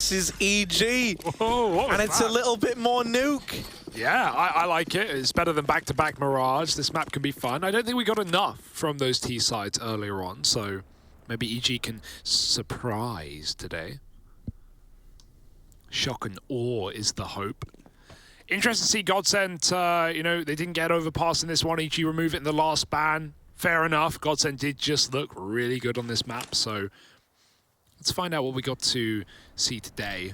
This is EG. Whoa, and it's a little bit more Nuke. Yeah, I like it. It's better than back-to-back Mirage. This map can be fun. I don't think we got enough from those T sides earlier on, so maybe EG can surprise today. Shock and awe is the hope. Interesting to see GODSENT, you know, they didn't get overpass in this one. EG remove it in the last ban. Fair enough. GODSENT did just look really good on this map, so let's find out what we got to see today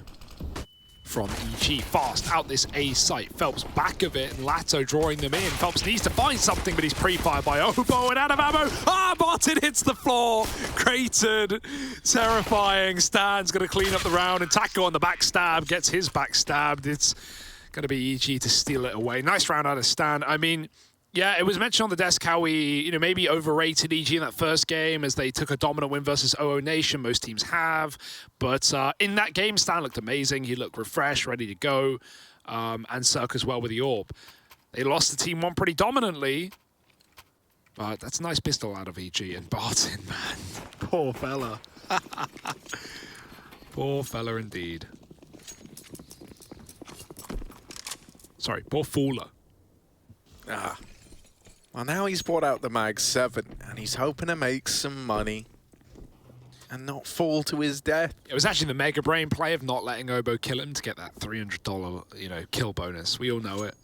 from EG. Fast out this A site. Phelps back of it, and Lato drawing them in. Phelps needs to find something, but he's pre-fired by Obo and out of ammo. Ah, Martin hits the floor. Cratered. Terrifying. Stan's going to clean up the round, and Taco on the backstab gets his backstabbed. It's going to be EG to steal it away. Nice round out of Stan. I mean, yeah, it was mentioned on the desk how we, you know, maybe overrated EG in that first game as they took a dominant win versus OO Nation. Most teams have. But in that game, Stan looked amazing. He looked refreshed, ready to go. And Cirque as well with the AWP. They lost the team one pretty dominantly. But that's a nice pistol out of EG. And Barton, man. Poor fella. Poor fella indeed. Sorry, poor fooler. Ah. Well, now he's brought out the Mag 7, and he's hoping to make some money and not fall to his death. It was actually the Mega Brain play of not letting Obo kill him to get that $300, you know, kill bonus. We all know it.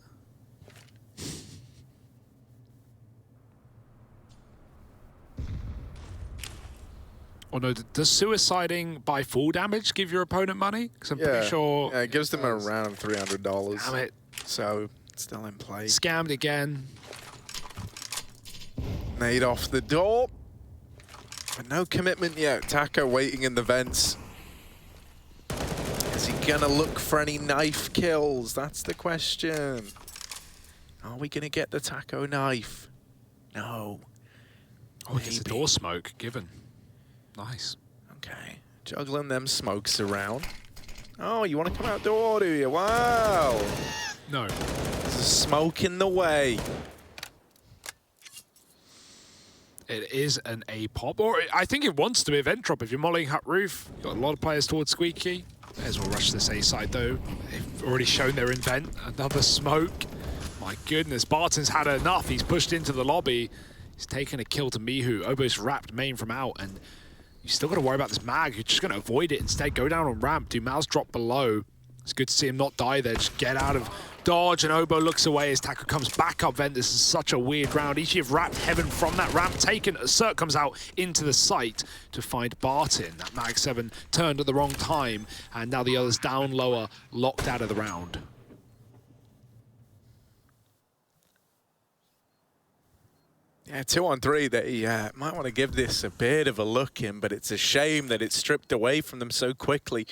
Oh no, does suiciding by full damage give your opponent money? Because I'm pretty sure... Yeah, it gives them around $300. Damn it. So, it's still in play. Scammed again. Nade off the door. But no commitment yet. Taco waiting in the vents. Is he gonna look for any knife kills? That's the question. Are we gonna get the Taco knife? No. Oh, it gets a door smoke given. Nice. Okay. Juggling them smokes around. Oh, you want to come outdoor, do you? Wow. No. There's a smoke in the way. It is an A-pop, or I think it wants to be event drop. If you're mollying hut roof, you've got a lot of players towards Squeaky. May as well rush this A side though. They've already shown their invent. Another smoke. My goodness, Barton's had enough. He's pushed into the lobby. He's taken a kill to Mihu. Obo's wrapped main from out, and you still got to worry about this mag. You're just going to avoid it instead. Go down on ramp. Do Mouse drop below. It's good to see him not die there. Just get out of dodge, and Obo looks away as Taco comes back up vent. This is such a weird round. EG have wrapped heaven from that ramp taken. Cirque comes out into the site to find Barton. That Mag 7 turned at the wrong time, and now the others down lower, locked out of the round. Yeah, 2-on-3, they might want to give this a bit of a look in, but it's a shame that it's stripped away from them so quickly.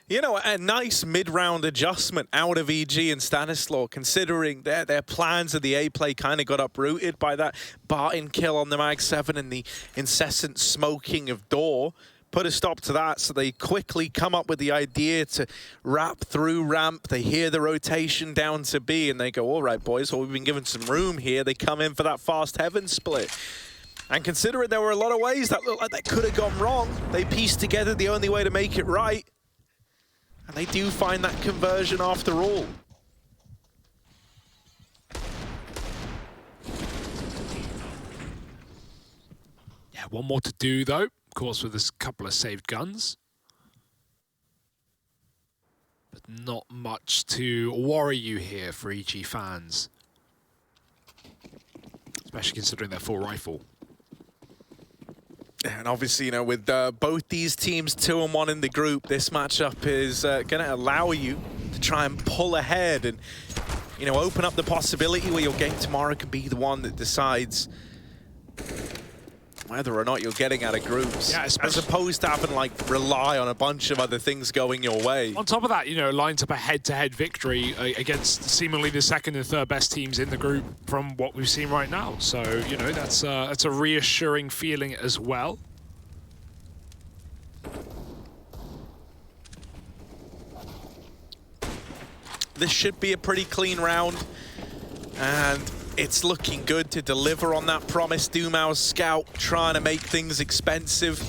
You know, a nice mid-round adjustment out of EG and Stanislaw, considering their plans of the A play kind of got uprooted by that Barton kill on the Mag 7 and the incessant smoking of door. Put a stop to that, so they quickly come up with the idea to wrap through ramp. They hear the rotation down to B, and they go, all right, boys, well, we've been given some room here. They come in for that fast heaven split. And considering there were a lot of ways that looked like that could have gone wrong, they pieced together the only way to make it right. And they do find that conversion after all. Yeah, one more to do, though. Of course, with this couple of saved guns. But not much to worry you here for EG fans. Especially considering their full rifle. And obviously, you know, with both these teams 2-1 in the group, this matchup is going to allow you to try and pull ahead and, you know, open up the possibility where your game tomorrow could be the one that decides whether or not you're getting out of groups, yeah, as opposed to having, like, rely on a bunch of other things going your way. On top of that, you know, lines up a head-to-head victory against seemingly the second and third best teams in the group from what we've seen right now. So, you know, that's a reassuring feeling as well. This should be a pretty clean round, and it's looking good to deliver on that promise. Dumau's scout trying to make things expensive.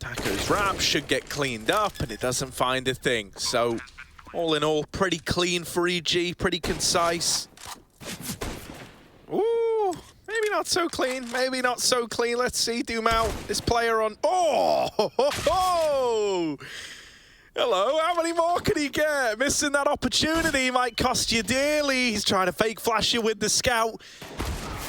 Taco's Brap should get cleaned up, and it doesn't find a thing. So, all in all, pretty clean for EG, pretty concise. Ooh, maybe not so clean, maybe not so clean. Let's see, Dumao, this player on... Oh! Ho, ho, ho. Hello, how many more can he get? Missing that opportunity might cost you dearly. He's trying to fake flash you with the scout.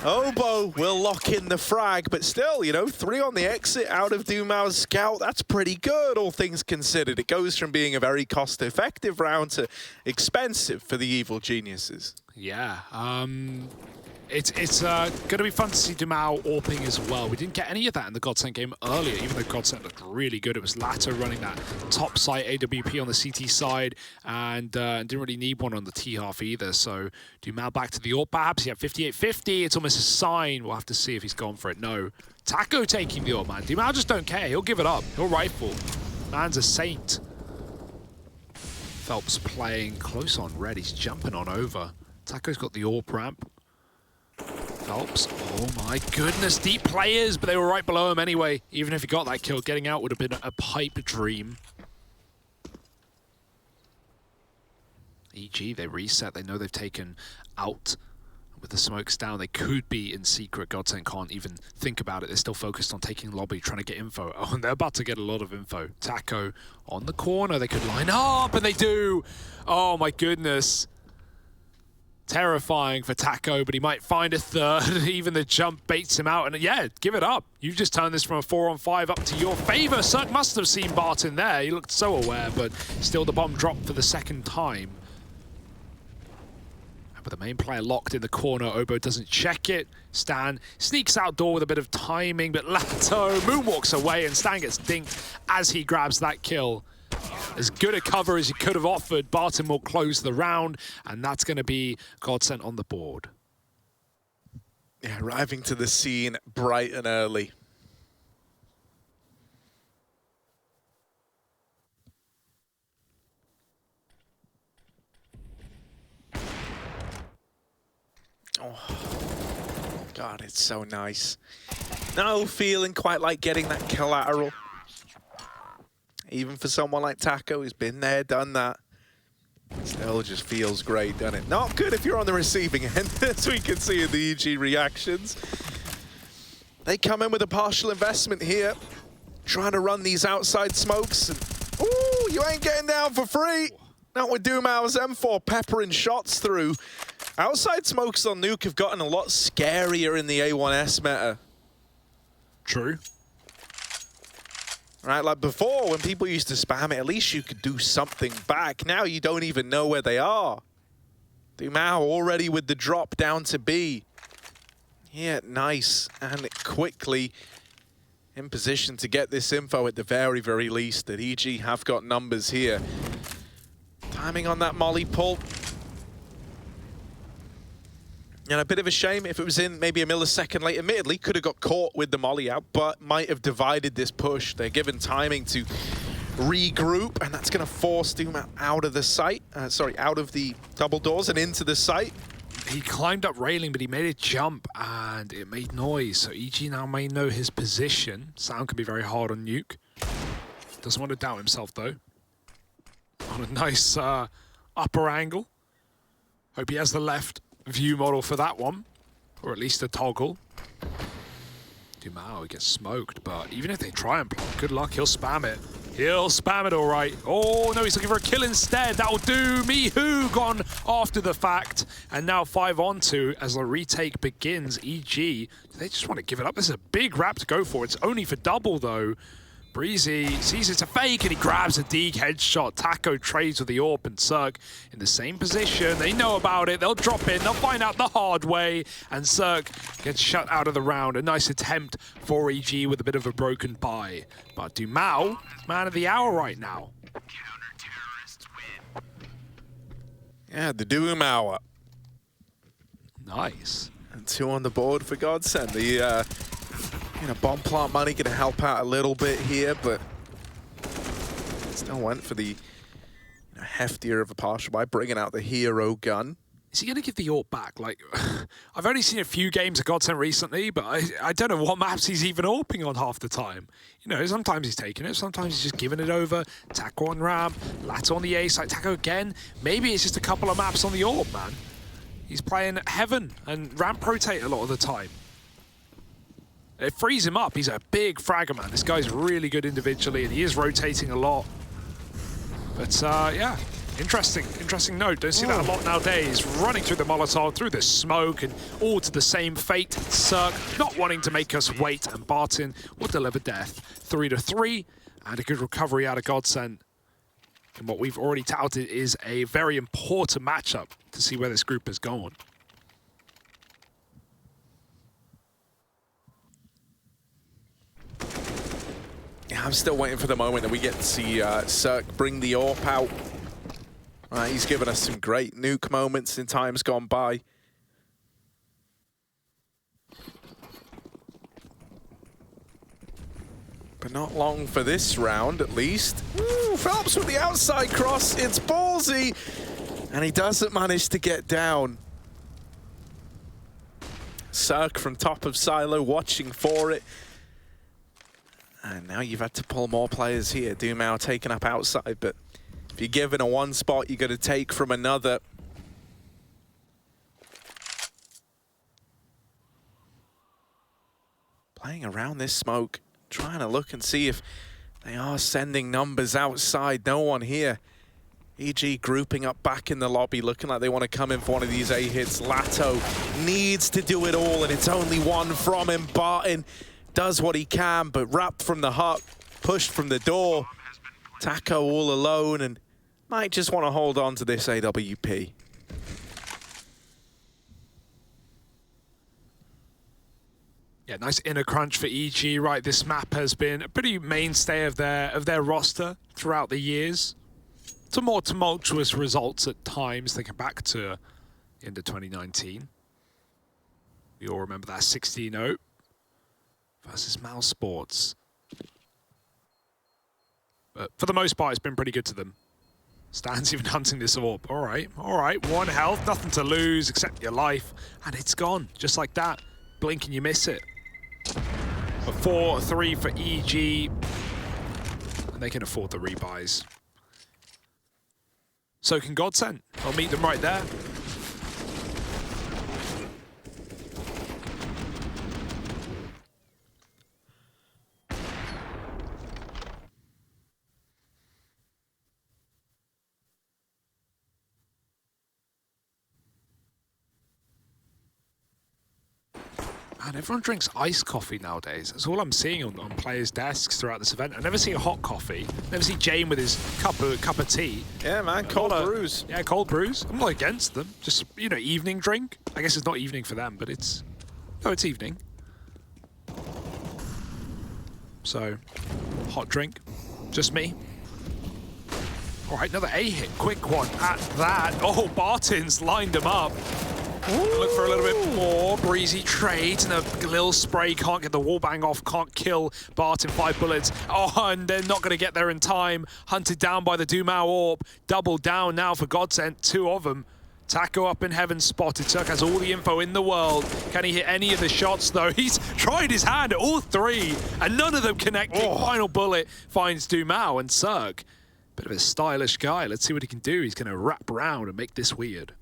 Obo will lock in the frag, but still, you know, 3 on the exit out of Dumao's scout. That's pretty good, all things considered. It goes from being a very cost-effective round to expensive for the evil geniuses. Yeah, it's going to be fun to see Dumao AWPing as well. We didn't get any of that in the GODSENT game earlier, even though GODSENT looked really good. It was Lato running that top site AWP on the CT side, and didn't really need one on the T half either. So Dumao back to the AWP perhaps. He had 58-50. It's almost a sign. We'll have to see if he's gone for it. No. Taco taking the AWP, man. Dumao just don't care. He'll give it up. He'll rifle. Man's a saint. Phelps playing close on red. He's jumping on over. Taco's got the AWP ramp. Phelps, oh my goodness, deep players, but they were right below him anyway. Even if he got that kill, getting out would have been a pipe dream. EG, they reset. They know they've taken out with the smokes down. They could be in secret. GODSENT can't even think about it. They're still focused on taking lobby, trying to get info. Oh, and they're about to get a lot of info. Taco on the corner. They could line up, and they do. Oh my goodness. Terrifying for Taco, but he might find a third. Even the jump baits him out, and yeah, give it up. You've just turned this from a 4-on-5 up to your favor. Cirque must have seen Barton there. He looked so aware, but still the bomb dropped for the second time. But the main player locked in the corner. Obo doesn't check it. Stan sneaks outdoor with a bit of timing, but Lato moonwalks away, and Stan gets dinked as he grabs that kill. As good a cover as he could have offered. Barton will close the round, and that's going to be GODSENT on the board. Yeah, arriving to the scene bright and early. Oh, God, it's so nice. No feeling quite like getting that collateral. Even for someone like Taco, who's been there, done that. Still just feels great, doesn't it? Not good if you're on the receiving end, as we can see in the EG reactions. They come in with a partial investment here, trying to run these outside smokes. And, ooh, you ain't getting down for free. Not with Dumao's M4 peppering shots through. Outside smokes on Nuke have gotten a lot scarier in the A1S meta. True. Right, like before, when people used to spam it, at least you could do something back. Now you don't even know where they are. Dumao already with the drop down to B. Yeah, nice. And quickly in position to get this info at the very, very least, that EG have got numbers here. Timing on that molly pull. And a bit of a shame if it was in maybe a millisecond late. Admittedly, could have got caught with the molly out, but might have divided this push. They're given timing to regroup, and that's going to force Dumao out of the site. Out of the double doors and into the site. He climbed up railing, but he made a jump, and it made noise. So EG now may know his position. Sound can be very hard on Nuke. Doesn't want to doubt himself, though. On a nice upper angle. Hope he has the left view model for that one, or at least a toggle. Dumao gets smoked, but even if they try and block, good luck, he'll spam it. He'll spam it all right. Oh no, he's looking for a kill instead. That'll do. Mihu gone after the fact, and now 5-on-2 as the retake begins. EG, they just want to give it up. This is a big wrap to go for. It's only for double though. Breezy sees it's a fake, and he grabs a Deke headshot. Taco trades with the AWP, and Cirque in the same position. They know about it. They'll drop in. They'll find out the hard way, and Cirque gets shut out of the round. A nice attempt for EG with a bit of a broken bye. But Dumao, man of the hour right now. Yeah, the Dumao. Nice. And 2 on the board for GODSENT. The bomb plant money going to help out a little bit here, but still went for the heftier of a partial by bringing out the hero gun. Is he going to give the AWP back? Like, I've only seen a few games of GODSENT recently, but I don't know what maps he's even AWPing on half the time. You know, sometimes he's taking it, sometimes he's just giving it over. Taco on ramp, Lato on the A side, Taco again. Maybe it's just a couple of maps on the AWP, man. He's playing Heaven and ramp rotate a lot of the time. It frees him up. He's a big fragger, man. This guy's really good individually, and he is rotating a lot. But, yeah. Interesting note. Don't see that a lot nowadays. Running through the Molotov, through the smoke, and all to the same fate. Cirque not wanting to make us wait, and Barton will deliver death. 3-3, and a good recovery out of GODSENT. And what we've already touted is a very important matchup to see where this group is going. Yeah, I'm still waiting for the moment that we get to see Cirque bring the AWP out. He's given us some great Nuke moments in times gone by. But not long for this round, at least. Ooh, Phelps with the outside cross. It's ballsy. And he doesn't manage to get down. Cirque from top of silo, watching for it. And now you've had to pull more players here. Dumao taken up outside, but if you're given a one spot, you're going to take from another. Playing around this smoke, trying to look and see if they are sending numbers outside. No one here. EG grouping up back in the lobby, looking like they want to come in for one of these A hits. Lato needs to do it all, and it's only one from him. Barton does what he can, but wrapped from the hut, pushed from the door. Taco all alone and might just want to hold on to this AWP. Yeah, nice inner crunch for EG, right? This map has been a pretty mainstay of their roster throughout the years. Some more tumultuous results at times, thinking back to the end of 2019. We all remember that 16-0 versus Mouse Sports. But for the most part, it's been pretty good to them. Stan's even hunting this AWP. All right, 1 health, nothing to lose except your life. And it's gone, just like that. Blink and you miss it. A 4-3 for EG. And they can afford the rebuys. So can GODSENT. I'll meet them right there. Man, everyone drinks iced coffee nowadays. That's all I'm seeing on players' desks throughout this event. I never see a hot coffee. Never see Jane with his cup of tea. Yeah, man, cold brews. Yeah, cold brews. I'm not against them. Just, you know, evening drink. I guess it's not evening for them, but it's... No, it's evening. So, hot drink. Just me. All right, another A hit. Quick one at that. Oh, Barton's lined him up. Look for a little bit more. Breezy trade and a little spray. Can't get the wallbang off. Can't kill Barton. 5 bullets. Oh, and they're not going to get there in time. Hunted down by the Dumao AWP. Double down now for GODSENT. 2 of them. Taco up in heaven, spotted. Cirque has all the info in the world. Can he hit any of the shots, though? He's tried his hand at all 3, and none of them connecting. Oh. Final bullet finds Dumao, and Cirque, bit of a stylish guy. Let's see what he can do. He's going to wrap around and make this weird.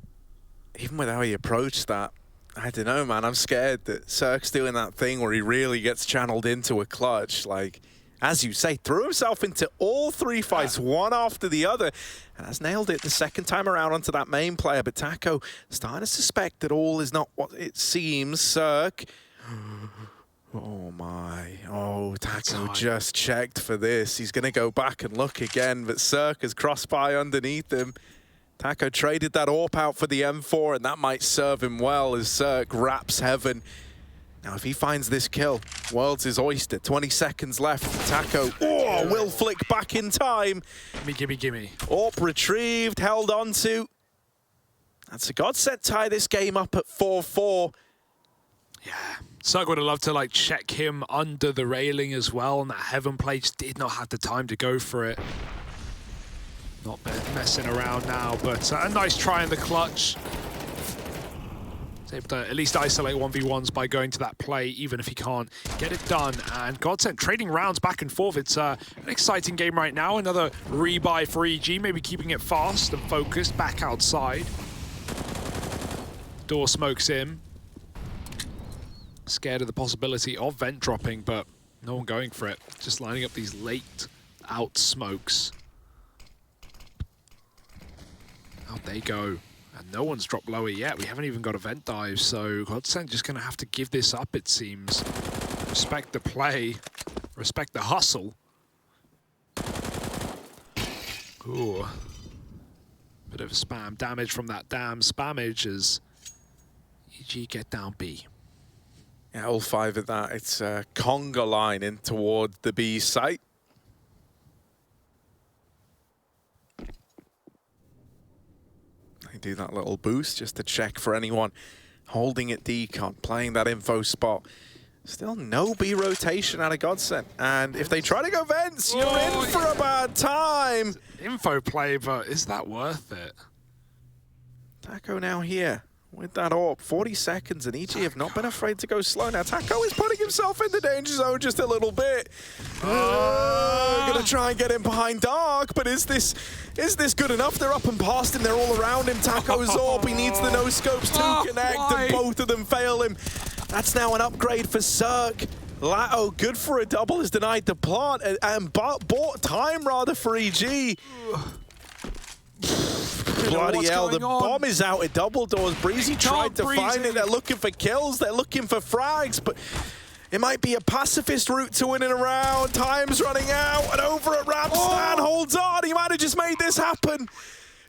Even with how he approached that, I don't know, man. I'm scared that Cirque's doing that thing where he really gets channeled into a clutch. Like, as you say, threw himself into all 3 fights, one after the other, and has nailed it the second time around onto that main player. But Taco starting to suspect that all is not what it seems. Cirque. Oh, my. Oh, Taco just checked for this. He's going to go back and look again, but Cirque has crossed by underneath him. Taco traded that AWP out for the M4, and that might serve him well as Cirque wraps heaven. Now, if he finds this kill, world's his oyster. 20 seconds left. Taco, will flick back in time. Gimme. AWP retrieved, held on to. That's a GODSENT tie this game up at 4-4. Yeah. Cirque would have loved to, like, check him under the railing as well, and that heaven play just did not have the time to go for it. Not messing around now, but a nice try in the clutch He's able to at least isolate 1v1s by going to that play, even if he can't get it done. And GODSENT trading rounds back and forth. It's an exciting game right now. Another rebuy for EG, maybe keeping it fast and focused back outside. Door smokes in. Scared of the possibility of vent dropping, but no one going for it. Just lining up these late out smokes. Out they go. And no one's dropped lower yet. We haven't even got a vent dive, so GODSENT just going to have to give this up, it seems. Respect the play. Respect the hustle. Ooh. Bit of spam damage from that damn spammage as EG get down B. Yeah, all 5 of that. It's a conga line in toward the B site. They do that little boost just to check for anyone holding at decon, playing that info spot. Still no B rotation out of GODSENT. And if they try to go vents, you're in for a bad time. Info play, but is that worth it? Taco now here with that AWP. 40 seconds, and EG have not been afraid to go slow. Now Taco is putting himself in the danger zone just a little bit. Gonna try and get him behind Dark, but is this good enough? They're up and past him, they're all around him. Taco's AWP, he needs the no-scopes to connect, and both of them fail him. That's now an upgrade for Cirque. Lato, good for a double, is denied the plant, and bought time rather for EG. Bloody hell, the bomb is out at double doors. Breezy tried to find it. They're looking for kills. They're looking for frags, but it might be a pacifist route to winning a round. Time's running out, and over at ramp, Stan holds on. He might have just made this happen.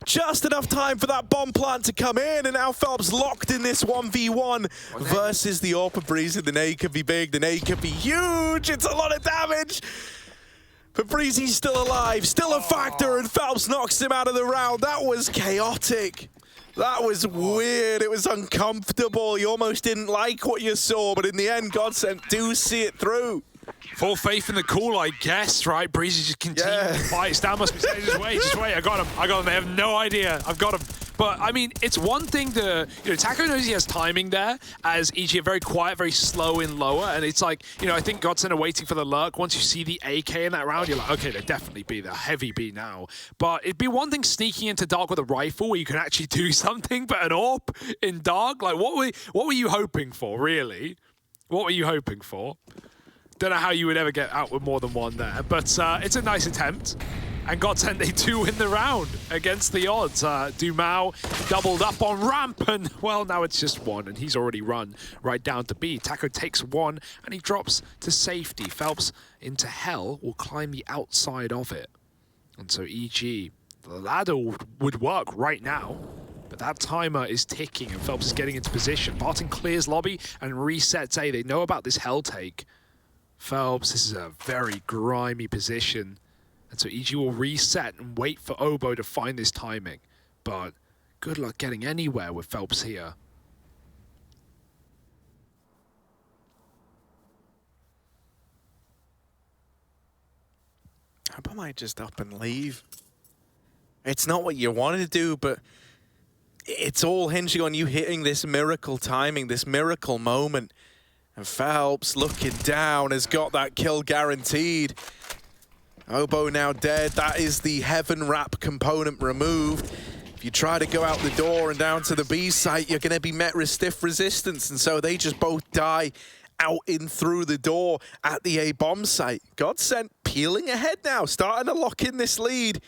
Just enough time for that bomb plant to come in, and now Phelps locked in this 1v1 versus the AWP of Breezy. The nade could be big, the nade could be huge. It's a lot of damage. But Breezy's still alive, still a factor, and Phelps knocks him out of the round. That was chaotic. That was weird. It was uncomfortable. You almost didn't like what you saw, but in the end, GODSENT do see it through. Full faith in the call, I guess, right? Breezy just continues to fight. Stan must be saying, just wait, I got him. They have no idea. I've got him. But, I mean, it's one thing to, Taco knows he has timing there, as EG are very quiet, very slow in lower, and it's like, I think GODSENT are waiting for the lurk. Once you see the AK in that round, you're like, okay, they're definitely B, they're heavy B now. But it'd be one thing sneaking into Dark with a rifle where you can actually do something, but an AWP in Dark, like, what were you hoping for, really? What were you hoping for? Don't know how you would ever get out with more than one there, but it's a nice attempt. And GODSENT, they do win the round against the odds. Dumao doubled up on ramp, and, well, now it's just one, and he's already run right down to B. Taco takes one, and he drops to safety. Phelps into hell will climb the outside of it. And so EG, the ladder would work right now, but that timer is ticking, and Phelps is getting into position. Barton clears lobby and resets A. They know about this hell take. Phelps, this is a very grimy position. And so EG will reset and wait for Obo to find this timing. But good luck getting anywhere with Phelps here. Obo might just up and leave. It's not what you wanted to do, but it's all hinging on you hitting this miracle timing, this miracle moment. And Phelps, looking down, has got that kill guaranteed. Obo now dead. That is the heaven wrap component removed. If you try to go out the door and down to the B site, you're going to be met with stiff resistance. And so they just both die out in through the door at the A bomb site. GODSENT peeling ahead now, starting to lock in this lead.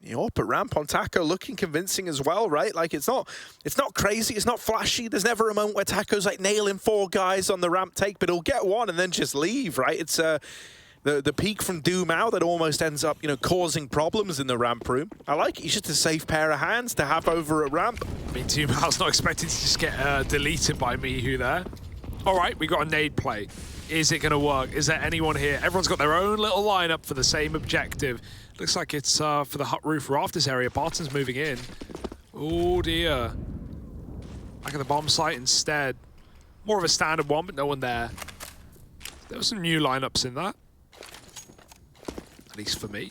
The AWP at ramp on Taco looking convincing as well, right? Like, it's not crazy, it's not flashy. There's never a moment where Taco's like nailing 4 guys on the ramp take, but he'll get one and then just leave, right? It's the peak from Dumao that almost ends up, causing problems in the ramp room. I like it. He's just a safe pair of hands to have over at ramp. I mean, Dumao's not expecting to just get deleted by Mihu there. All right, we got a nade play. Is it going to work? Is there anyone here? Everyone's got their own little lineup for the same objective. Looks like it's for the hut roof rafters area. Barton's moving in. Oh dear. Back at the bomb site instead. More of a standard one, but no one there. There were some new lineups in that. At least for me.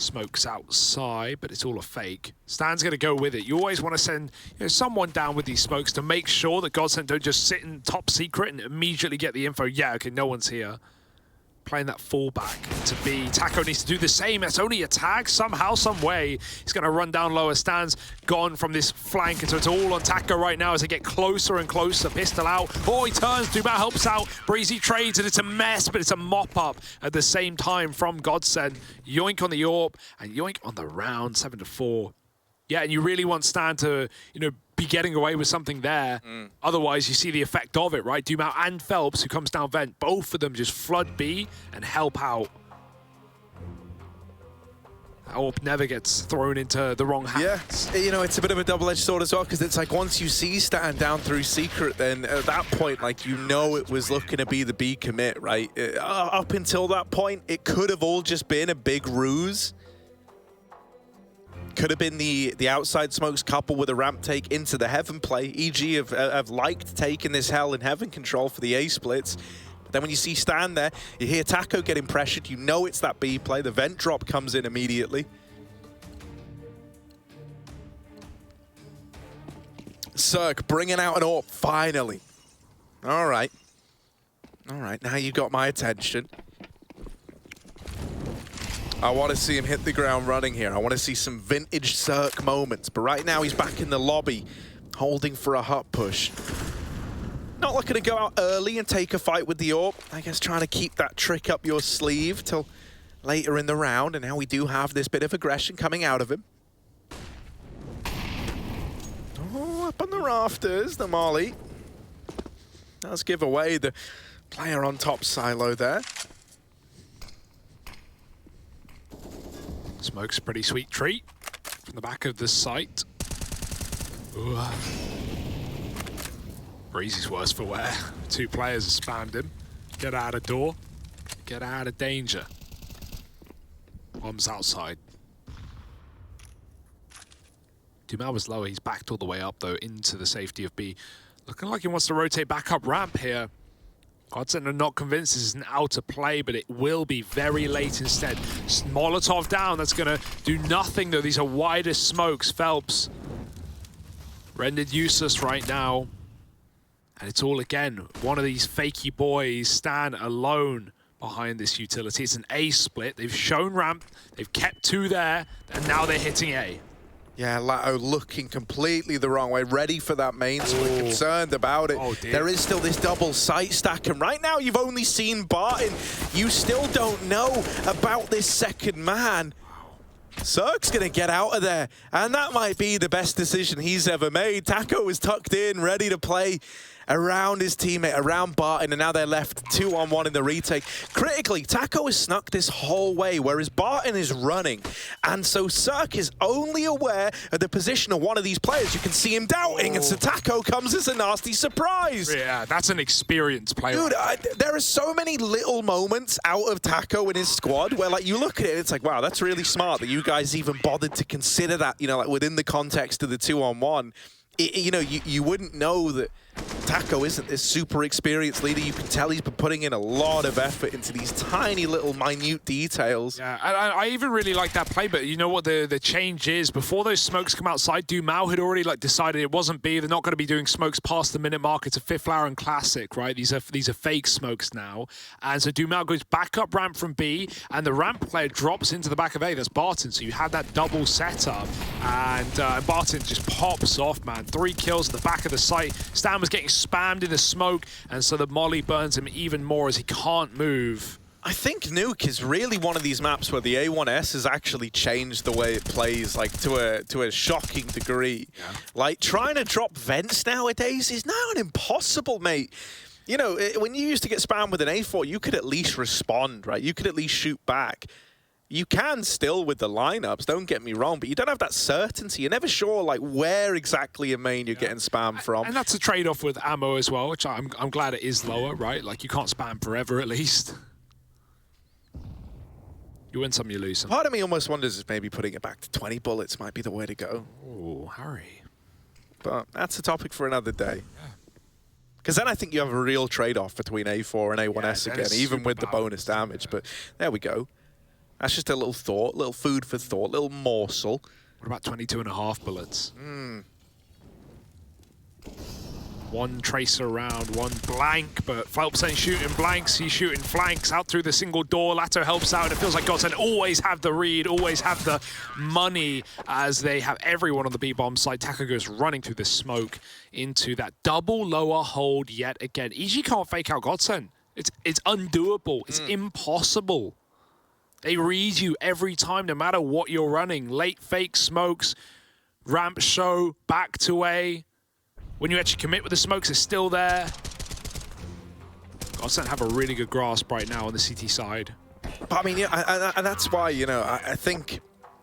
Smoke's outside, but it's all a fake. Stan's going to go with it. You always want to send someone down with these smokes to make sure that GODSENT don't just sit in top secret and immediately get the info. Yeah, okay, no one's here. Playing that fallback to B. Taco needs to do the same. It's only a tag somehow, some way. He's going to run down lower. Stan's gone from this flank, and so it's all on Taco right now as they get closer and closer. Pistol out. Oh, he turns. Duma helps out. Breezy trades, and it's a mess, but it's a mop-up at the same time from GODSENT. Yoink on the AWP, and yoink on the round, 7-4. Yeah, and you really want Stan to, be getting away with something there. Otherwise, you see the effect of it, right? Dumau and Phelps, who comes down vent, both of them just flood B and help out. AWP never gets thrown into the wrong hands. Yeah, it's a bit of a double-edged sword as well, because it's like once you see Stan down through secret, then at that point, like, it was looking to be the B commit, right? Up until that point, it could have all just been a big ruse. Could have been the outside smokes coupled with a ramp take into the heaven play. EG have liked taking this hell and heaven control for the A splits. But then when you see Stan there, you hear Taco getting pressured. You know it's that B play. The vent drop comes in immediately. Cirque bringing out an AWP finally. All right. All right, now you got my attention. I want to see him hit the ground running here. I want to see some vintage Cirque moments. But right now, he's back in the lobby, holding for a hut push. Not looking to go out early and take a fight with the AWP. I guess trying to keep that trick up your sleeve till later in the round. And now we do have this bit of aggression coming out of him. Oh, up on the rafters, the molly. Does give away the player on top silo there. Smoke's a pretty sweet treat from the back of the site. Ooh. Breezy's worse for wear. Two players have spammed him. Get out of door. Get out of danger. Bomb's outside. Dumau was lower. He's backed all the way up, though, into the safety of B. Looking like he wants to rotate back up ramp here. GODSENT are not convinced this is an outer play, but it will be very late instead. Molotov down. That's going to do nothing, though. These are wider smokes. Phelps rendered useless right now. And it's all, again, one of these fakey boys, Stan, alone behind this utility. It's an A split. They've shown ramp. They've kept two there, and now they're hitting A. Yeah, Lato looking completely the wrong way, ready for that main split, concerned about it. Oh, dear. There is still this double sight stack, and right now you've only seen Barton. You still don't know about this second man. Cirque's gonna get out of there, and that might be the best decision he's ever made. Taco is tucked in, ready to play around his teammate, around Barton, and now they're left 2-on-1 in the retake. Critically, Taco has snuck this whole way, whereas Barton is running. And so Cirque is only aware of the position of one of these players. You can see him doubting, and so Taco comes as a nasty surprise. Yeah, that's an experienced player. Dude, there are so many little moments out of Taco in his squad where, like, you look at it, it's like, wow, that's really smart that you guys even bothered to consider that, like, within the context of the 2-on-1. You wouldn't know that Taco isn't this super experienced leader. You can tell he's been putting in a lot of effort into these tiny little minute details. Yeah, I even really like that play, but you know what the change is? Before those smokes come outside, Dumau had already decided it wasn't B. They're not going to be doing smokes past the minute mark. It's a fifth flower and classic, right? These are fake smokes now. And so Dumau goes back up ramp from B, and the ramp player drops into the back of A. That's Barton. So you had that double setup, and Barton just pops off, man. 3 kills at the back of the site. Stan was getting spammed in the smoke, and so the molly burns him even more as he can't move. I think Nuke is really one of these maps where the A1S has actually changed the way it plays, like, to a shocking degree. Yeah. Like, trying to drop vents nowadays is now an impossible, mate. When you used to get spammed with an A4, you could at least respond, right? You could at least shoot back. You can still with the lineups, don't get me wrong, but you don't have that certainty. You're never sure, like, where exactly in main you're getting spammed from. And that's a trade-off with ammo as well, which I'm glad it is lower, right? Like, you can't spam forever, at least. You win some, you lose some. Part of me almost wonders if maybe putting it back to 20 bullets might be the way to go. Oh, hurry. But that's a topic for another day. Because then I think you have a real trade-off between A4 and A1S again, even with the bonus damage. But there we go. That's just a little thought, little food for thought, little morsel. What about 22.5 bullets? One tracer around, one blank, but Phelps ain't shooting blanks, he's shooting flanks out through the single door. Latto helps out, and it feels like GODSENT always have the read, always have the money, as they have everyone on the B-bomb side. Taco goes running through the smoke into that double lower hold yet again. EG can't fake out GODSENT. It's undoable, it's impossible. They read you every time, no matter what you're running. Late fake smokes, ramp show, back to A. When you actually commit with the smokes, it's still there. GODSENT have a really good grasp right now on the CT side. But I mean, yeah, and that's why, you know, I think,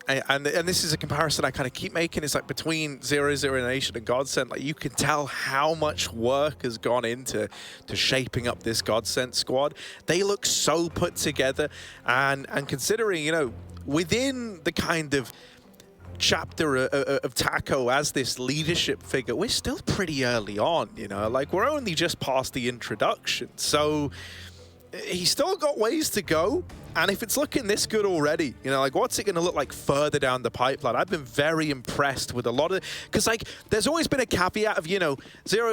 and this is a comparison I kind of keep making, is like between 0-0 Nation and GODSENT, like you can tell how much work has gone into shaping up this GODSENT squad. They look so put together, and considering, you know, within the kind of chapter of Taco as this leadership figure, we're still pretty early on, you know, like we're only just past the introduction, so he's still got ways to go. And if it's looking this good already, you know, like what's it going to look like further down the pipeline? I've been very impressed with a lot of, because like there's always been a caveat of, you know,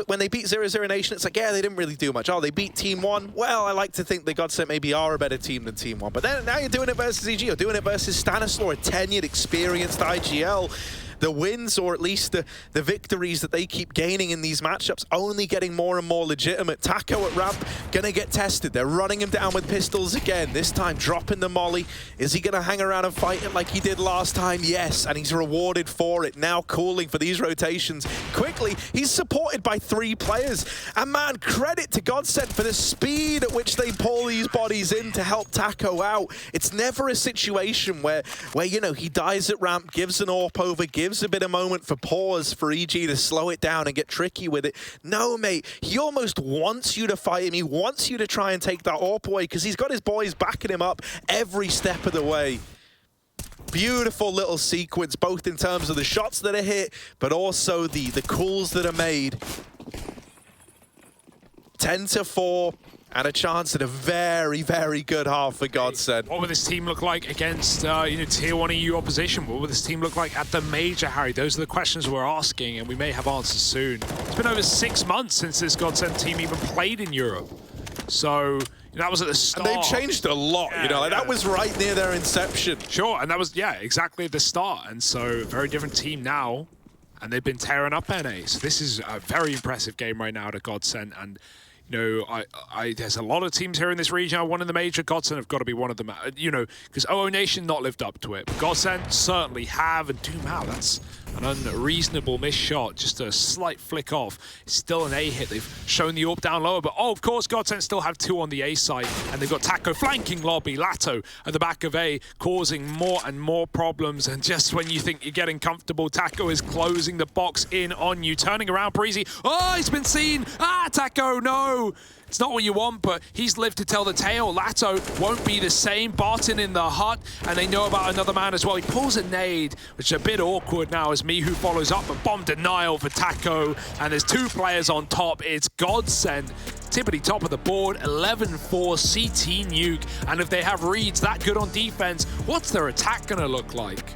when they beat 0-0 Nation, it's like, yeah, they didn't really do much. Oh, they beat Team 1. Well, I like to think they GODSENT maybe are a better team than Team 1. But then now you're doing it versus EG, you're doing it versus Stanislaw, a tenured, experienced IGL. The wins, or at least the victories that they keep gaining in these matchups, only getting more and more legitimate. Taco at ramp, gonna get tested. They're running him down with pistols again, this time dropping the molly. Is he gonna hang around and fight it like he did last time? Yes, and he's rewarded for it. Now calling for these rotations quickly. He's supported by 3 players. And man, credit to GODSENT for the speed at which they pull these bodies in to help Taco out. It's never a situation where you know, he dies at ramp, gives an AWP over, gives a bit of moment for pause for EG to slow it down and get tricky with it. No, mate, he almost wants you to fight him. He wants you to try and take that AWP away because he's got his boys backing him up every step of the way. Beautiful little sequence, both in terms of the shots that are hit, but also the calls that are made. 10-4. And a chance at a very, very good half for GODSENT. What would this team look like against, you know, Tier 1 EU opposition? What would this team look like at the major, Harry? Those are the questions we're asking, and we may have answers soon. It's been over 6 months since this GODSENT team even played in Europe. So, you know, that was at the start. And they've changed a lot, you know, like that was right near their inception. Sure, and that was, yeah, exactly at the start. And so, very different team now, and they've been tearing up NA. So this is a very impressive game right now to GODSENT, and you know, there's a lot of teams here in this region. I won in the major. GODSENT have got to be one of them. You know, because OO Nation not lived up to it. But GODSENT certainly have. And Doom out. That's an unreasonable miss shot. Just a slight flick off. It's still an A hit. They've shown the AWP down lower. But, oh, of course, GODSENT still have 2 on the A side. And they've got Taco flanking lobby. Latto at the back of A, causing more and more problems. And just when you think you're getting comfortable, Taco is closing the box in on you. Turning around, Breezy. Oh, he's been seen. Ah, Taco, no. It's not what you want, but he's lived to tell the tale. Latto won't be the same. Barton in the hut, and they know about another man as well. He pulls a nade, which is a bit awkward now as Mihu follows up, but bomb denial for Taco, and there's 2 players on top. It's GODSENT. Tippity top of the board, 11-4 CT Nuke, and if they have reads that good on defense, what's their attack gonna look like?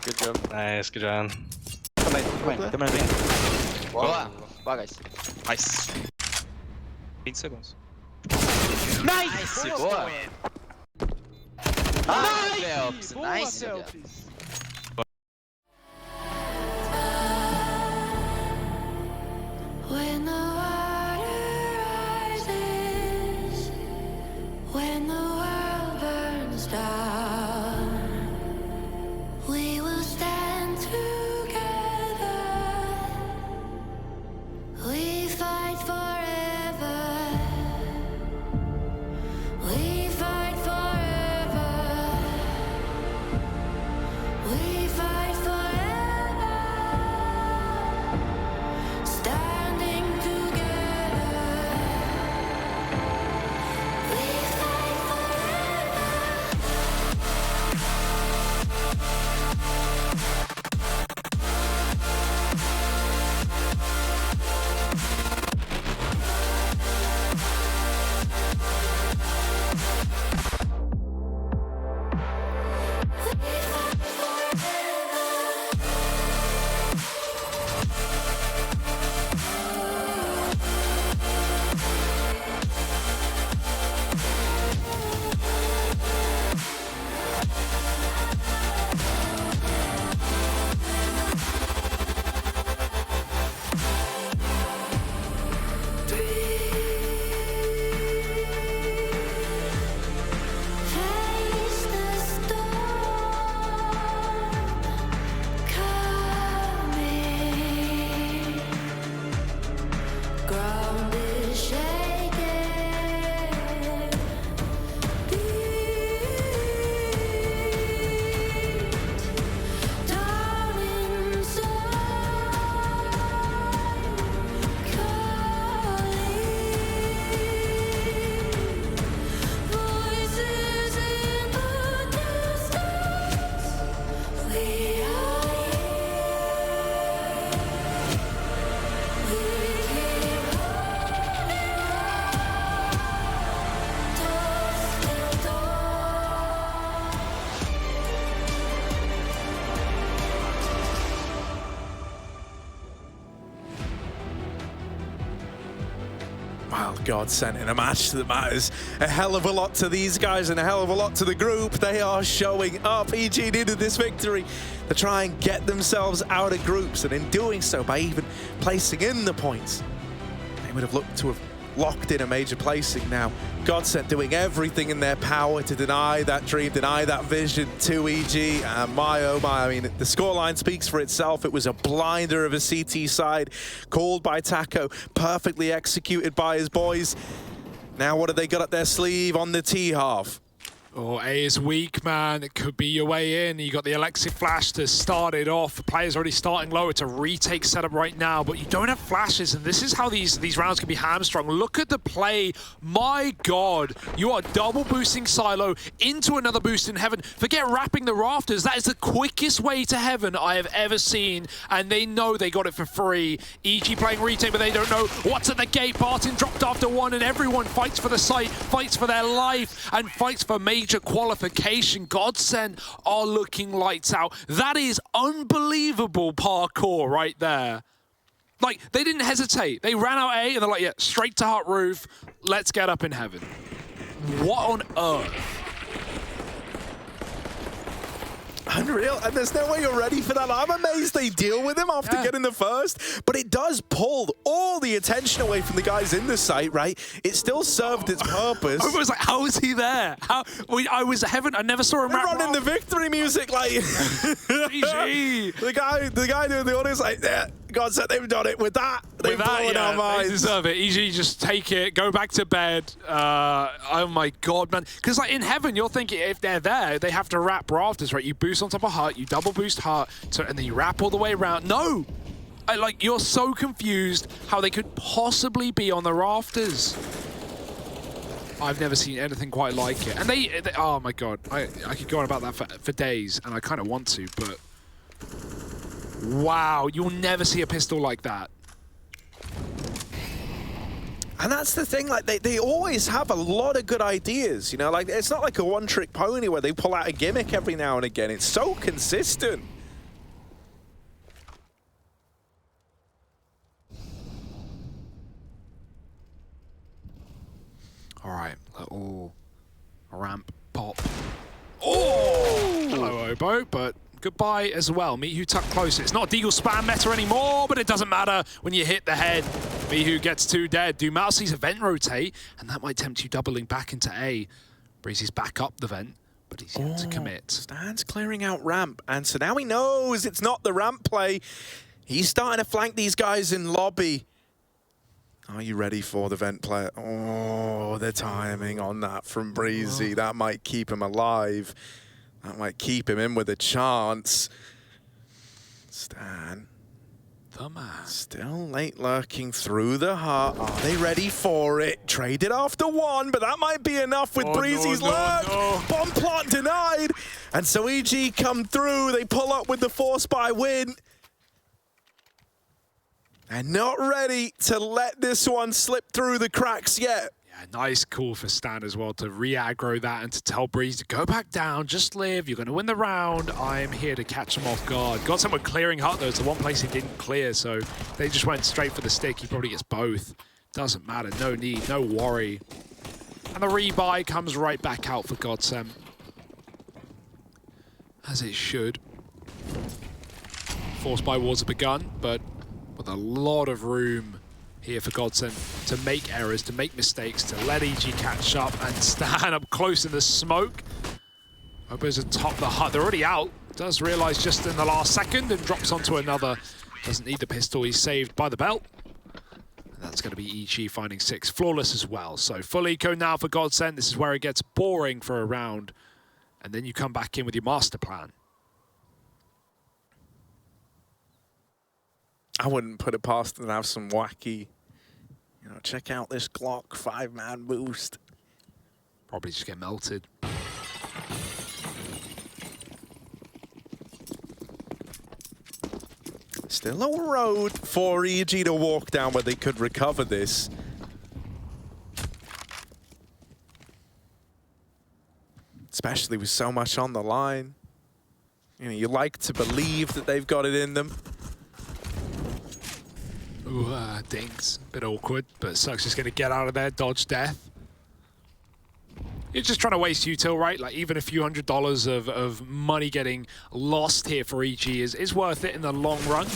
Good job. Nice, good job. Come in. Boa, guys. Nice. 20 segundos. Nice! Boa! Nice! Nice! When the water rises, when the world burns down, we will stand together Well, GODSENT in a match that matters a hell of a lot to these guys and a hell of a lot to the group. They are showing up. EG needed this victory to try and get themselves out of groups, and in doing so, by even placing in the points, they would have looked to have locked in a major placing now. GODSENT doing everything in their power to deny that dream, deny that vision to EG. And my, oh my, I mean, the scoreline speaks for itself. It was a blinder of a CT side called by Taco, perfectly executed by his boys. Now what have they got up their sleeve on the T half? Oh, A is weak, man. It could be your way in. You got the Alexi flash to start it off. The player's already starting low. It's a retake setup right now, but you don't have flashes, and this is how these rounds can be hamstrung. Look at the play. My God, you are double boosting Silo into another boost in heaven. Forget wrapping the rafters. That is the quickest way to heaven I have ever seen, and they know they got it for free. EG playing retake, but they don't know what's at the gate. Barton dropped after one, and everyone fights for the site, fights for their life, and fights for major qualification. GODSENT are looking lights out. That is unbelievable parkour right there. Like, they didn't hesitate. They ran out A and they're like, yeah, straight to hut roof. Let's get up in heaven. What on earth? Unreal, and there's no way you're ready for that. I'm amazed they deal with him after getting the first, but it does pull all the attention away from the guys in the site, right? It still served its purpose. I was like, how is he there? I was heaven. I never saw him running the victory music, like the guy doing the audience, like, yeah, GODSENT, they've done it with that. They've blown our minds. They deserve it. EG, just take it, go back to bed. Oh my God, man. Because like in heaven, you're thinking if they're there, they have to wrap rafters, right? You boost on top of hut, you double boost hut, and then you wrap all the way around. No! Like, you're so confused how they could possibly be on the rafters. I've never seen anything quite like it. And they oh my God, I could go on about that for days, and I kind of want to, but wow, you'll never see a pistol like that. And that's the thing, like, they always have a lot of good ideas, you know? Like, it's not like a one-trick pony where they pull out a gimmick every now and again. It's so consistent. All right, little ramp pop. Oh! Hello, Obo, but goodbye as well. Mihu tucked closer. It's not Deagle spam meta anymore, but it doesn't matter when you hit the head. Mihu gets 2 dead. Dumal sees a vent rotate, and that might tempt you doubling back into A. Breezy's back up the vent, but he's yet to commit. Stan's clearing out ramp, and so now he knows it's not the ramp play. He's starting to flank these guys in lobby. Are you ready for the vent play? Oh, the timing on that from Breezy. That might keep him alive. That might keep him in with a chance. Stan. The man. Still late lurking through the heart. Are they ready for it? Traded after one, but that might be enough with Breezy's lurk. Bomb plant denied. And so EG come through. They pull up with the force by win. And not ready to let this one slip through the cracks yet. Yeah, nice call for Stan as well to re-aggro that and to tell Breeze to go back down, just live, you're going to win the round. I'm here to catch him off guard. GODSENT were clearing hut though. It's the one place he didn't clear, so they just went straight for the stick. He probably gets both. Doesn't matter, no need, no worry. And the rebuy comes right back out for GODSENT. As it should. Force buy wars have begun, but with a lot of room here for GODSENT to make errors, to make mistakes, to let EG catch up and stand up close in the smoke. Obo's atop the hut. They're already out. Does realize just in the last second and drops onto another. Doesn't need the pistol. He's saved by the belt. And that's going to be EG finding 6. Flawless as well. So full eco now for GODSENT. This is where it gets boring for a round. And then you come back in with your master plan. I wouldn't put it past them to have some wacky, you know, check out this Glock 5-man boost. Probably just get melted. Still a road for EG to walk down where they could recover this. Especially with so much on the line. You know, you like to believe that they've got it in them. Ooh, dings. Bit awkward, but Suck's just going to get out of there, dodge death. You're just trying to waste util, right? Like, even a few $100s of money getting lost here for EG is worth it in the long run.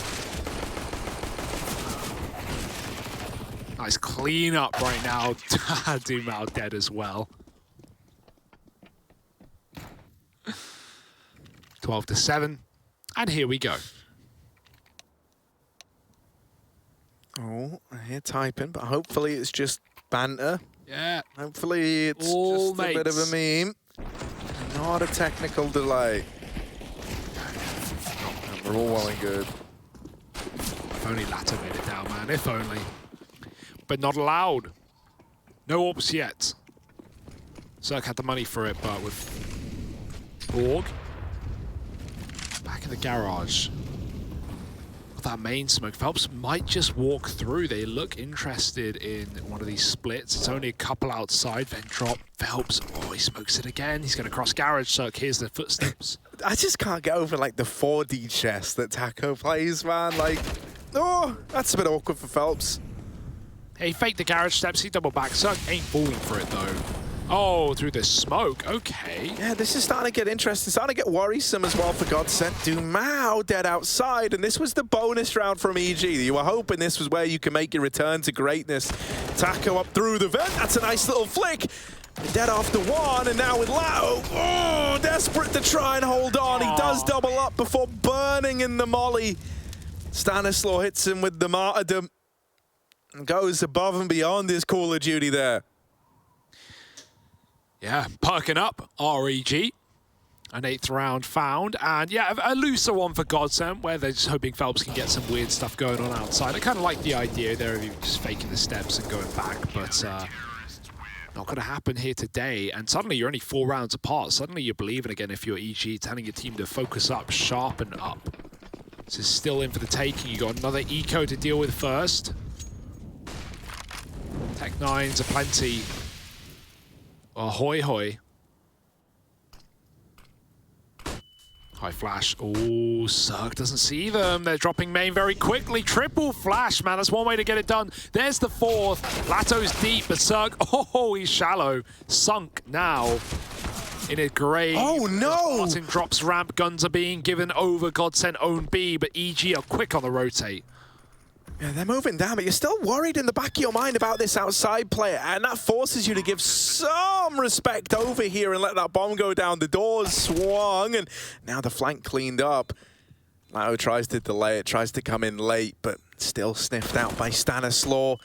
Nice clean up right now. Dumao dead as well. 12-7. And here we go. Oh, I hear typing, but hopefully it's just banter. Yeah. Hopefully it's All just a bit of a meme. Not a technical delay. And we're all well and good. If only Lato made it down, man. If only. But not allowed. No orbs yet. Zerk had the money for it, but with Borg back in the garage. With that main smoke, Phelps might just walk through. They look interested in one of these splits. It's only a couple outside. Then drop. Phelps. Oh, he smokes it again. He's going to cross garage. Zerk hears the footsteps. I just can't get over like the 4D chess that Taco plays, man. Like, oh, that's a bit awkward for Phelps. He faked the garage steps. He double back. Zerk ain't falling for it though. Oh, through the smoke. Okay. Yeah, this is starting to get interesting, starting to get worrisome as well for GODSENT. Dumao dead outside, and this was the bonus round from EG. You were hoping this was where you can make your return to greatness. Taco up through the vent. That's a nice little flick. Dead after one, and now with Lao. Oh, desperate to try and hold on. He does double up before burning in the molly. Stanislaw hits him with the martyrdom and goes above and beyond his Call of Duty there. Yeah, perking up, REG. An 8th round found, and yeah, a looser one for GODSENT, where they're just hoping Phelps can get some weird stuff going on outside. I kind of like the idea there of you just faking the steps and going back, but not going to happen here today. And suddenly you're only 4 rounds apart. Suddenly you're believing again if you're EG, telling your team to focus up, sharpen up. This is still in for the taking. You got another eco to deal with first. Tech 9s are plenty. Ahoy hoy. High flash. Oh, Zerk doesn't see them. They're dropping main very quickly. Triple flash, man. That's one way to get it done. There's the 4th. Lato's deep, but Zerk, oh, he's shallow. Sunk now in a grave. Oh, no! Martin drops ramp. Guns are being given over. GODSENT own B, but EG are quick on the rotate. Yeah, they're moving down, but you're still worried in the back of your mind about this outside player, and that forces you to give some respect over here and let that bomb go down. The doors swung, and now the flank cleaned up. Lao tries to delay it, tries to come in late, but still sniffed out by Stanislaw.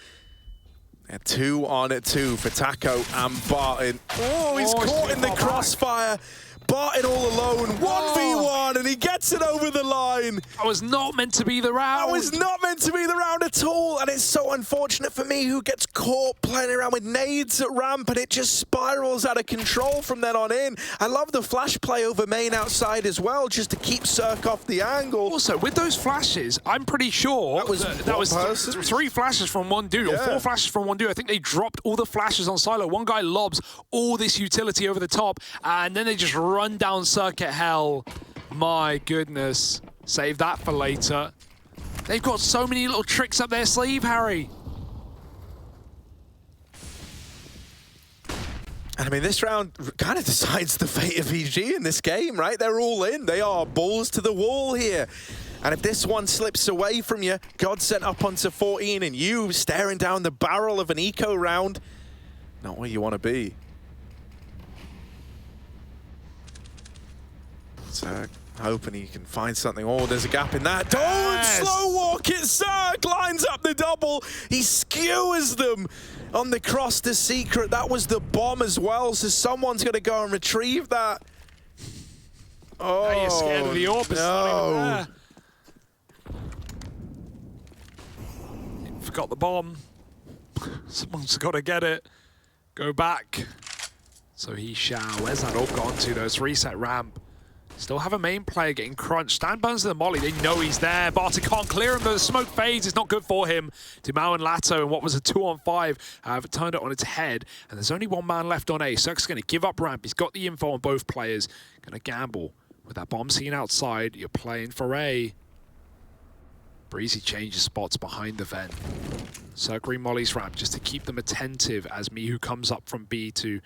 2 on 2 for Taco and Barton. Oh, he's caught in the crossfire. Barton all alone, 1v1, and he gets it over the line. That was not meant to be the round. That was not meant to be the round at all, and it's so unfortunate for me who gets caught playing around with nades at ramp, and it just spirals out of control from then on in. I love the flash play over main outside as well, just to keep Zerk off the angle. Also, with those flashes, I'm pretty sure that was 3 flashes from one dude, or 4 flashes from one dude. I think they dropped all the flashes on silo. One guy lobs all this utility over the top, and then they just run down circuit hell. My goodness. Save that for later. They've got so many little tricks up their sleeve, Harry. And I mean, this round kind of decides the fate of EG in this game, right? They're all in. They are balls to the wall here. And if this one slips away from you, GODSENT up onto 14, and you staring down the barrel of an eco round, not where you want to be. Zerk hoping he can find something. Oh, there's a gap in that. Don't slow walk it, Zerk lines up the double. He skewers them on the cross to secret. That was the bomb as well, so someone's going to go and retrieve that. Oh, now you're scared of the orb. It's not even there. Forgot the bomb. Someone's got to get it. Go back. So he shall. Where's that orb gone to, though? It's reset ramp. Still have a main player getting crunched. Stan burns to the molly. They know he's there. Barton can't clear him, but the smoke fades. It's not good for him. Dumao and Lato, and what was a 2-on-5, have turned it on its head. And there's only one man left on A. Zerk's going to give up ramp. He's got the info on both players. Going to gamble. With that bomb scene outside, you're playing for A. Breezy changes spots behind the vent. Circling Molly's ramp just to keep them attentive as Mihu comes up from B to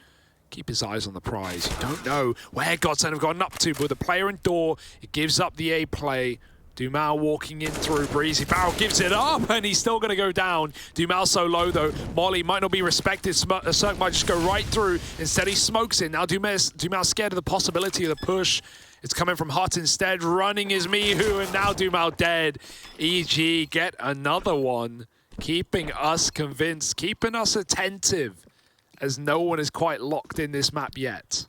keep his eyes on the prize. You don't know where GODSENT have gotten up to, but the player in door, it gives up the A play. Dumao walking in through. Breezy Barrel gives it up, and he's still going to go down. Dumao so low, though. Molly might not be respected. Cirque might just go right through. Instead, he smokes it. Now Dumao's scared of the possibility of the push. It's coming from Hut instead. Running is Mihu, and now Dumao dead. EG get another one. Keeping us convinced, keeping us attentive, as no one is quite locked in this map yet.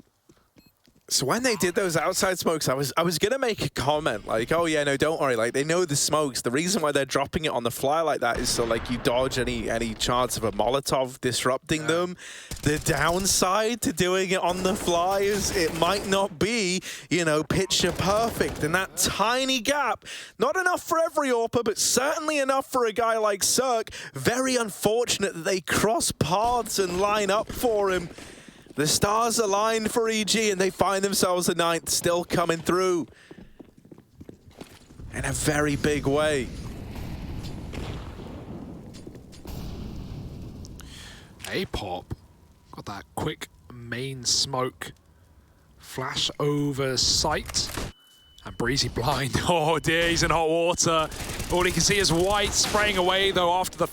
So when they did those outside smokes, I was gonna make a comment like, oh yeah, no, don't worry, like they know the smokes. The reason why they're dropping it on the fly like that is so like you dodge any chance of a Molotov disrupting them. The downside to doing it on the fly is it might not be, you know, picture perfect. And that tiny gap, not enough for every AWPer, but certainly enough for a guy like Cirque. Very unfortunate that they cross paths and line up for him. The stars align for EG and they find themselves the 9th, still coming through in a very big way. A-Pop got that quick main smoke. Flash over sight. And Breezy blind. Oh dear, he's in hot water. All he can see is white spraying away though after the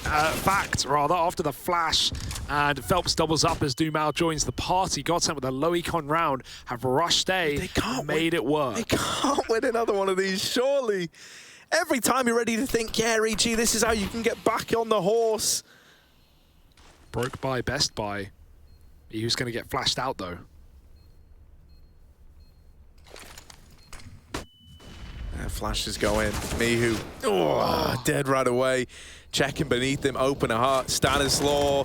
after the flash. And Phelps doubles up as Dumao joins the party. GODSENT with a low econ round have rushed A. They can't made it work. They can't win another one of these, surely. Every time you're ready to think, yeah, EG, this is how you can get back on the horse. Broke by Best Buy. Who's going to get flashed out though? Flash is going. Mihu, dead right away. Checking beneath him, open a heart. Stanislaw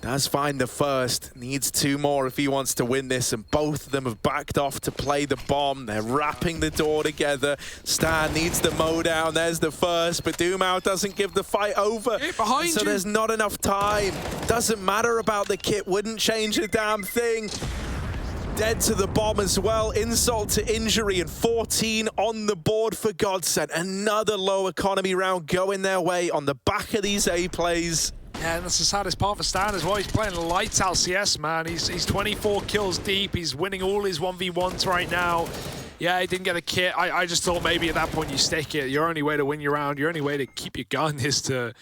does find the first. Needs 2 more if he wants to win this, and both of them have backed off to play the bomb. They're wrapping the door together. Stan needs the mow down. There's the first, but Dumao doesn't give the fight over. Behind so you. There's not enough time. Doesn't matter about the kit. Wouldn't change a damn thing. Dead to the bomb as well. Insult to injury, and 14 on the board for GODSENT. Another low economy round going their way on the back of these A plays. Yeah, and that's the saddest part for Stan as well. He's playing lights out CS, man. He's 24 kills deep. He's winning all his 1v1s right now. Yeah, he didn't get a kit. I just thought maybe at that point you stick it. Your only way to win your round, your only way to keep your gun is to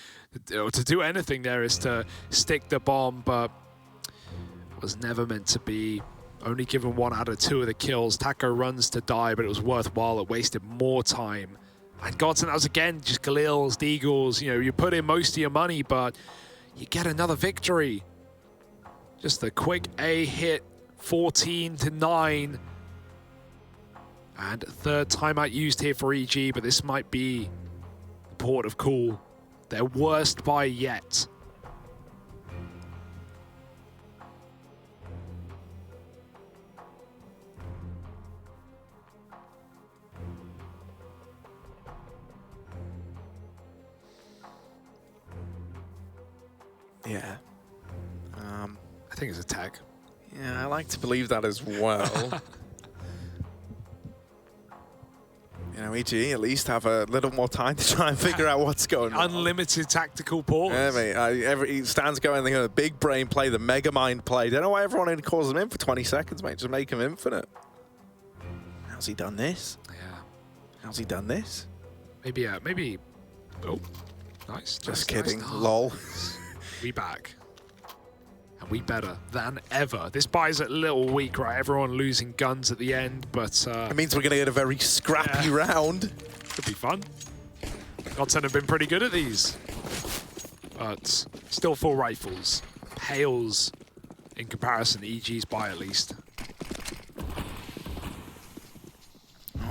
do anything there is to stick the bomb, but it was never meant to be. Only given 1 out of 2 of the kills. Taco runs to die, but it was worthwhile. It wasted more time. And GODSENT, that was again just Galils, Deagles. You know, you put in most of your money, but you get another victory. Just a quick A hit, 14-9. And 3rd timeout used here for EG, but this might be the port of call. Their worst buy yet. Yeah. I think it's a tag. Yeah, I like to believe that as well. You know, EG at least have a little more time to try and figure out what's going on. Unlimited tactical ports. Yeah, mate. Stan's going the big brain play, the mega mind play. Don't know why everyone only calls him in for 20 seconds, mate. Just make him infinite. How's he done this? Yeah. How's he done this? Maybe. Oh, nice. Just kidding. Nice. Lol. We back. And we better than ever. This buy's a little weak, right? Everyone losing guns at the end, but... it means we're going to get a very scrappy round. Could be fun. GODSENT have been pretty good at these. But still 4 rifles. Pales in comparison to EG's buy, at least.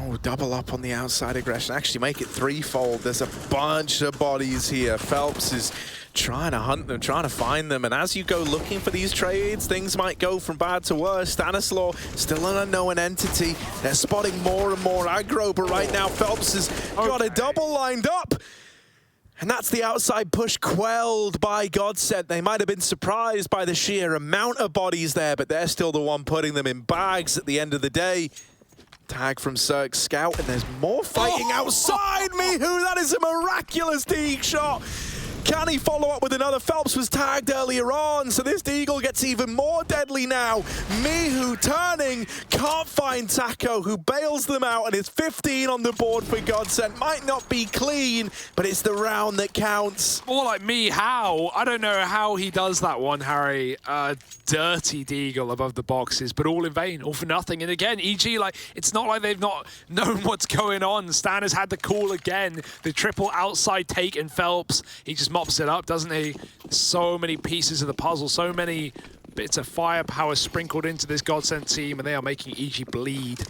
Oh, double up on the outside aggression. Actually make it 3-fold. There's a bunch of bodies here. Phelps is trying to hunt them, trying to find them. And as you go looking for these trades, things might go from bad to worse. Stanislaw, still an unknown entity. They're spotting more and more aggro, but right now Phelps has got a double lined up. And that's the outside push quelled by GODSENT. They might have been surprised by the sheer amount of bodies there, but they're still the one putting them in bags at the end of the day. Tag from Cirque Scout, and there's more fighting outside Mihu. That is a miraculous Deagle shot. Can he follow up with another? Phelps was tagged earlier on, so this Deagle gets even more deadly now. Mihu turning, can't find Taco, who bails them out, and it's 15 on the board for GODSENT. Might not be clean, but it's the round that counts. More like me, how? I don't know how he does that one, Harry. Dirty Deagle above the boxes, but all in vain, all for nothing. And again, EG, like, it's not like they've not known what's going on. Stan has had the call again. The triple outside take and Phelps, he just mops it up, doesn't he? So many pieces of the puzzle, so many bits of firepower sprinkled into this GODSENT team, and they are making EG bleed.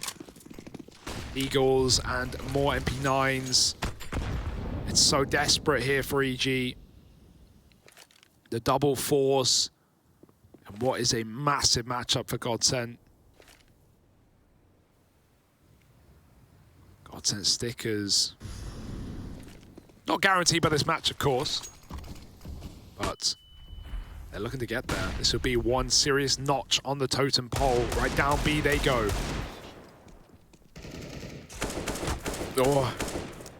Eagles and more MP9s. It's so desperate here for EG. The double force. And what is a massive matchup for GODSENT. GODSENT stickers. Not guaranteed by this match, of course. But they're looking to get there. This will be one serious notch on the totem pole. Right down B they go. Oh.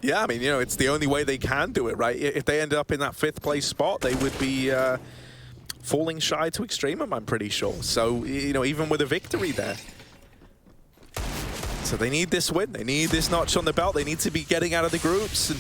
Yeah, I mean, you know, it's the only way they can do it, right? If they end up in that 5th place spot, they would be falling shy to Extremum, I'm pretty sure. So, you know, even with a victory there. So they need this win. They need this notch on the belt. They need to be getting out of the groups. And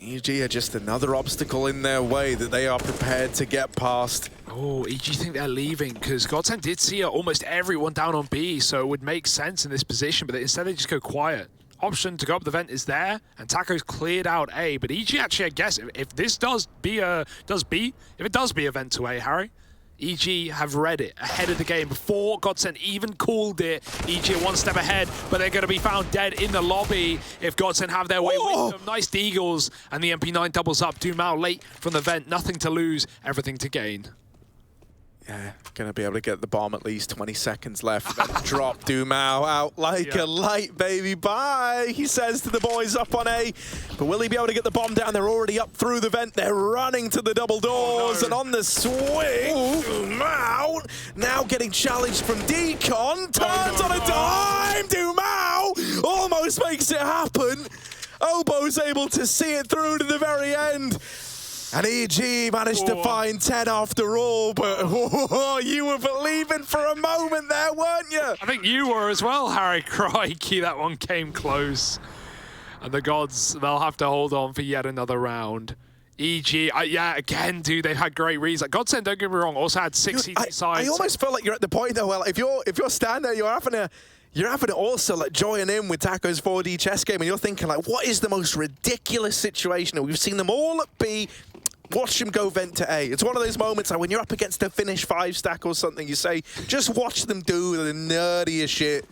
EG are just another obstacle in their way that they are prepared to get past. Oh, EG think they're leaving because GODSENT did see almost everyone down on B, so it would make sense in this position, but instead they just go quiet. Option to go up the vent is there, and Taco's cleared out A, but EG actually, I guess, if this does be a vent to A, Harry, EG have read it ahead of the game before GODSENT even called it. EG are one step ahead, but they're going to be found dead in the lobby if GODSENT have their way with them. Nice Deagles, and the MP9 doubles up. Dumao late from the vent, nothing to lose, everything to gain. Yeah, gonna be able to get the bomb at least 20 seconds left. Then drop Dumao out like a light, baby. Bye, he says to the boys up on A. But will he be able to get the bomb down? They're already up through the vent. They're running to the double doors. And on the swing, Dumao now getting challenged from Decon. Turns on a dime. Dumao almost makes it happen. Obo's able to see it through to the very end. And EG managed to find 10 after all, but you were believing for a moment there, weren't you? I think you were as well, Harry. Crikey, that one came close. And the gods, they'll have to hold on for yet another round. EG, yeah, again, dude, they've had great reads. Like, GODSENT, don't get me wrong, also had 6 CT sides. I almost feel like you're at the point, though, well, if you're standing there, you're having to also like join in with Taco's 4D chess game, and you're thinking, like, what is the most ridiculous situation? We've seen them all at B. Watch them go vent to A. It's one of those moments like when you're up against a Finnish 5-stack or something, you say, just watch them do the nerdiest shit.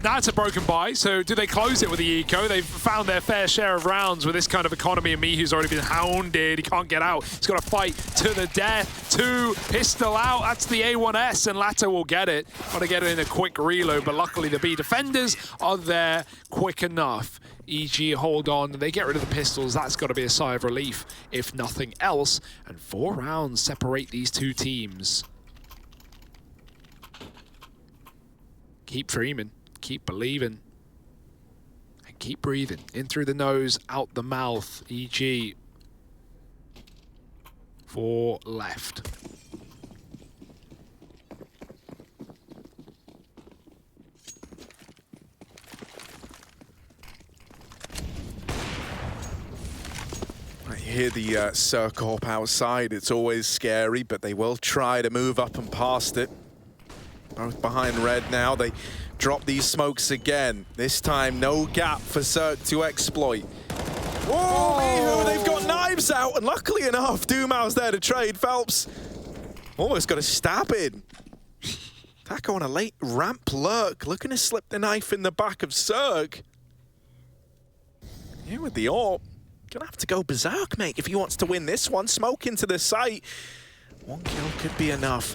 Now it's a broken buy, so do they close it with the eco? They've found their fair share of rounds with this kind of economy, and Mihu's already been hounded. He can't get out. He's got to fight to the death. 2, pistol out. That's the A1S, and Latta will get it. Got to get it in a quick reload, but luckily the B defenders are there quick enough. EG hold on, they get rid of the pistols. That's got to be a sigh of relief, if nothing else. And 4 rounds separate these two teams. Keep dreaming, keep believing, and keep breathing. In through the nose, out the mouth. EG. 4 left. Hear the circle outside. It's always scary, but they will try to move up and past it. Both behind red now. They drop these smokes again. This time, no gap for Cirque to exploit. Whoa, Mihu, they've got knives out, and luckily enough, Dumao's there to trade. Phelps almost got a stab in. Taco on a late ramp lurk, looking to slip the knife in the back of Cirque. Here with the AWP. Gonna have to go berserk, mate, if he wants to win this one. Smoke into the site. 1 kill could be enough.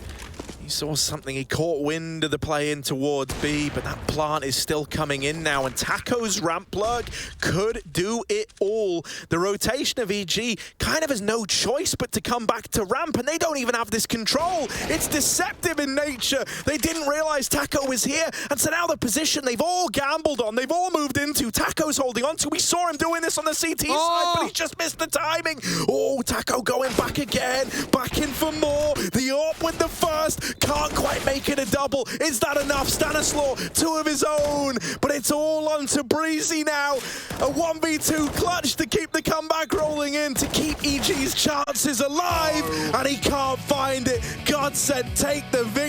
He saw something, he caught wind of the play in towards B, but that plant is still coming in now, and Taco's ramp plug could do it all. The rotation of EG kind of has no choice but to come back to ramp, and they don't even have this control. It's deceptive in nature. They didn't realize Taco was here, and so now the position they've all gambled on, they've all moved into, Taco's holding on to. We saw him doing this on the CT side, but he just missed the timing. Oh, Taco going back again, back in for more. The AWP with the first, can't quite make it a double. Is that enough? Stanislaw, 2 of his own, but it's all on to Breezy now. A 1v2 clutch to keep the comeback rolling in, to keep EG's chances alive, and he can't find it. GODSENT take the victory.